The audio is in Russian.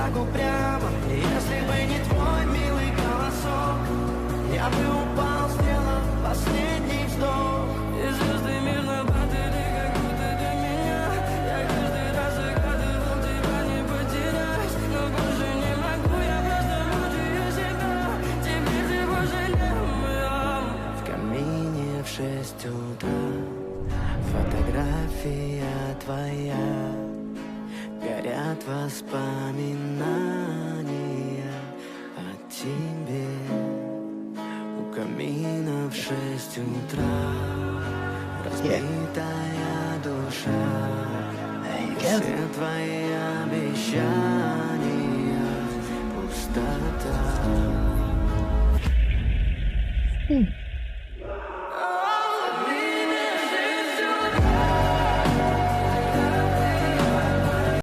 так упрямо. И если бы не твой милый голосок, я бы упал, сделав последний вздох. И звезды мирно падали, как будто для меня. Я каждый раз загадывал тебя не потерять, но больше не могу, я просто мучаю себя. Теперь ты пожалел меня. В камине в 6 утра фотография твоя, горят воспоминания о тебе. У камина в 6 утра разбитая душа, все твои обещания пустота.